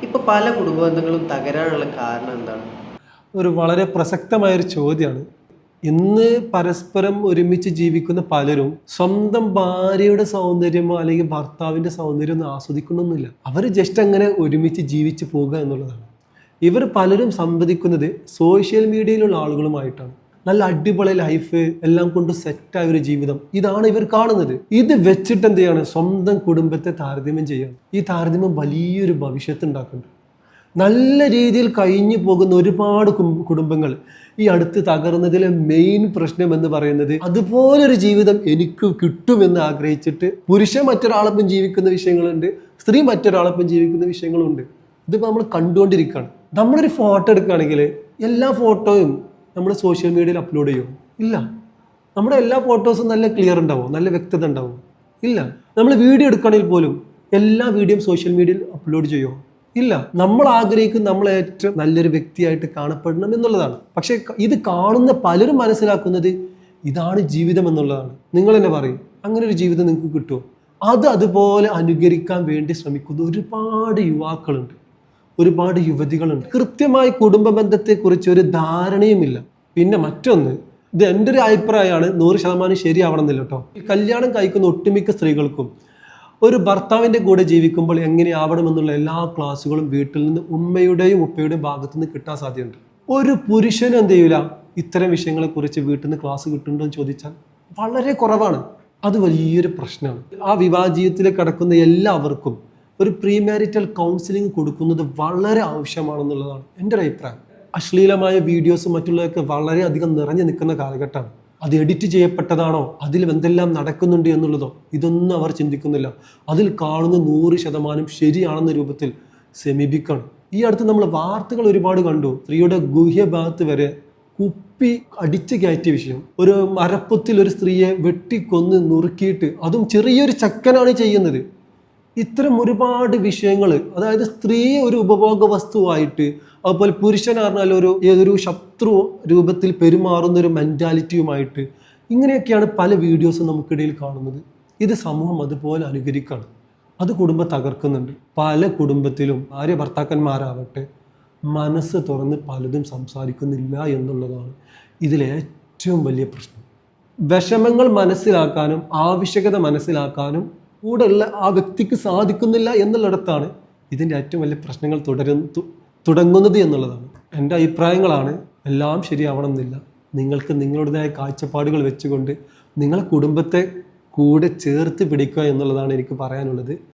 ഇപ്പൊ പല കുടുംബ ബന്ധങ്ങളും തകരാനുള്ള കാരണം എന്താണ്? ഒരു വളരെ പ്രസക്തമായൊരു ചോദ്യമാണ്. ഇന്ന് പരസ്പരം ഒരുമിച്ച് ജീവിക്കുന്ന പലരും സ്വന്തം ഭാര്യയുടെ സൗന്ദര്യമോ അല്ലെങ്കിൽ ഭർത്താവിൻ്റെ സൗന്ദര്യമൊന്നും ആസ്വദിക്കണമെന്നില്ല. അവർ ജസ്റ്റ് അങ്ങനെ ഒരുമിച്ച് ജീവിച്ച് പോകുക എന്നുള്ളതാണ്. ഇവർ പലരും സംവദിക്കുന്നത് സോഷ്യൽ മീഡിയയിലുള്ള ആളുകളുമായിട്ടാണ്. നല്ല അടിപൊളി ലൈഫ് എല്ലാം കൊണ്ട് സെറ്റായ ഒരു ജീവിതം ഇതാണ് ഇവർ കാണുന്നത്. ഇത് വെച്ചിട്ട് എന്ത് ചെയ്യാണ്? സ്വന്തം കുടുംബത്തെ താരതമ്യം ചെയ്യാണ്. ഈ താരതമ്യം വലിയൊരു ഭവിഷ്യത്ത് ഉണ്ടാക്കുന്നുണ്ട്. നല്ല രീതിയിൽ കഴിഞ്ഞു പോകുന്ന ഒരുപാട് കുടുംബങ്ങൾ ഈ അടുത്ത് തകർന്നതിലെ മെയിൻ പ്രശ്നം എന്ന് പറയുന്നത് അതുപോലൊരു ജീവിതം എനിക്ക് കിട്ടുമെന്ന് ആഗ്രഹിച്ചിട്ട് പുരുഷൻ മറ്റൊരാളൊപ്പം ജീവിക്കുന്ന വിഷയങ്ങളുണ്ട്, സ്ത്രീ മറ്റൊരാളൊപ്പം ജീവിക്കുന്ന വിഷയങ്ങളുണ്ട്. ഇതിപ്പോൾ നമ്മൾ കണ്ടുകൊണ്ടിരിക്കുകയാണ്. നമ്മളൊരു ഫോട്ടോ എടുക്കുകയാണെങ്കിൽ എല്ലാ ഫോട്ടോയും നമ്മൾ സോഷ്യൽ മീഡിയയിൽ അപ്ലോഡ് ചെയ്യുമോ? ഇല്ല. നമ്മുടെ എല്ലാ ഫോട്ടോസും നല്ല ക്ലിയർ ഉണ്ടാവും, നല്ല വ്യക്തത ഉണ്ടാവും? ഇല്ല. നമ്മൾ വീഡിയോ എടുക്കുകയാണെങ്കിൽ പോലും എല്ലാ വീഡിയോയും സോഷ്യൽ മീഡിയയിൽ അപ്ലോഡ് ചെയ്യുമോ? ഇല്ല. നമ്മൾ ആഗ്രഹിക്കും നമ്മൾ ഏറ്റവും നല്ലൊരു വ്യക്തിയായിട്ട് കാണപ്പെടണം എന്നുള്ളതാണ്. പക്ഷെ ഇത് കാണുന്ന പലരും മനസ്സിലാക്കുന്നത് ഇതാണ് ജീവിതം എന്നുള്ളതാണ്. നിങ്ങൾ തന്നെ പറയും, അങ്ങനെ ഒരു ജീവിതം നിങ്ങൾക്ക് കിട്ടുമോ? അതുപോലെ അനുകരിക്കാൻ വേണ്ടി ശ്രമിക്കുന്ന ഒരുപാട് യുവാക്കളുണ്ട്, ഒരുപാട് യുവതികളുണ്ട്. കൃത്യമായി കുടുംബ ബന്ധത്തെക്കുറിച്ച് ഒരു ധാരണയുമില്ല. പിന്നെ മറ്റൊന്ന്, ഇത് എൻ്റെ ഒരു അഭിപ്രായമാണ്, 100% ശരിയാവണം എന്നില്ല കേട്ടോ. കല്യാണം കഴിക്കുന്ന ഒട്ടുമിക്ക സ്ത്രീകൾക്കും ഒരു ഭർത്താവിൻ്റെ കൂടെ ജീവിക്കുമ്പോൾ എങ്ങനെയാവണമെന്നുള്ള എല്ലാ ക്ലാസ്സുകളും വീട്ടിൽ നിന്ന് ഉമ്മയുടെയും ഉപ്പയുടെയും ഭാഗത്തു നിന്ന് കിട്ടാൻ സാധ്യതയുണ്ട്. ഒരു പുരുഷനും എന്ത് ചെയ്യൂല ഇത്തരം വിഷയങ്ങളെക്കുറിച്ച് വീട്ടിൽ നിന്ന് ക്ലാസ് കിട്ടുന്നുണ്ടോ എന്ന് ചോദിച്ചാൽ വളരെ കുറവാണ്. അത് വലിയൊരു പ്രശ്നമാണ്. ആ വിവാഹ ജീവിതത്തിലേക്ക് കടക്കുന്ന എല്ലാവർക്കും ഒരു പ്രീമാരിറ്റൽ കൗൺസിലിംഗ് കൊടുക്കുന്നത് വളരെ ആവശ്യമാണെന്നുള്ളതാണ് എൻ്റെ ഒരു അഭിപ്രായം. അശ്ലീലമായ വീഡിയോസും മറ്റുള്ളതൊക്കെ വളരെയധികം നിറഞ്ഞു നിൽക്കുന്ന കാലഘട്ടമാണ്. അത് എഡിറ്റ് ചെയ്യപ്പെട്ടതാണോ, അതിൽ എന്തെല്ലാം നടക്കുന്നുണ്ട് എന്നുള്ളതോ ഇതൊന്നും അവർ ചിന്തിക്കുന്നില്ല. അതിൽ കാണുന്ന 100% ശരിയാണെന്ന രൂപത്തിൽ സമീപിക്കണം. ഈ അടുത്ത് നമ്മൾ വാർത്തകൾ ഒരുപാട് കണ്ടു. സ്ത്രീയുടെ ഗുഹ്യഭാഗത്ത് വരെ കുപ്പി അടിച്ചു കയറ്റിയ വിഷയം. ഒരു മരപ്പൊത്തിൽ ഒരു സ്ത്രീയെ വെട്ടിക്കൊന്ന് നുറുക്കിയിട്ട്, അതും ചെറിയൊരു ചക്കനാണ് ചെയ്യുന്നത്. ഇത്തരം ഒരുപാട് വിഷയങ്ങൾ, അതായത് സ്ത്രീയെ ഒരു ഉപഭോഗ വസ്തുവായിട്ട്, അതുപോലെ പുരുഷൻ പറഞ്ഞാൽ ഏതൊരു ശത്രു രൂപത്തിൽ പെരുമാറുന്ന ഒരു മെൻറ്റാലിറ്റിയുമായിട്ട്, ഇങ്ങനെയൊക്കെയാണ് പല വീഡിയോസും നമുക്കിടയിൽ കാണുന്നത്. ഇത് സമൂഹം അതുപോലെ അനുകരിക്കുകയാണ്. അത് കുടുംബം തകർക്കുന്നുണ്ട്. പല കുടുംബത്തിലും ഭാര്യ ഭർത്താക്കന്മാരാവട്ടെ മനസ്സ് തുറന്ന് പലതും സംസാരിക്കുന്നില്ല എന്നുള്ളതാണ് ഇതിലേറ്റവും വലിയ പ്രശ്നം. വിഷമങ്ങൾ മനസ്സിലാക്കാനും ആവശ്യകത മനസ്സിലാക്കാനും കൂടെയുള്ള ആ വ്യക്തിക്ക് സാധിക്കുന്നില്ല എന്നുള്ളിടത്താണ് ഇതിൻ്റെ ഏറ്റവും വലിയ പ്രശ്നങ്ങൾ തുടങ്ങുന്നത് എന്നുള്ളതാണ്. എൻ്റെ അഭിപ്രായങ്ങളാണ്. എല്ലാം ശരിയാവണം എന്നില്ല. നിങ്ങൾക്ക് നിങ്ങളുടേതായ കാഴ്ചപ്പാടുകൾ വെച്ചുകൊണ്ട് നിങ്ങളെ കുടുംബത്തെ കൂടെ ചേർത്ത് പിടിക്കുക എന്നുള്ളതാണ് എനിക്ക് പറയാനുള്ളത്.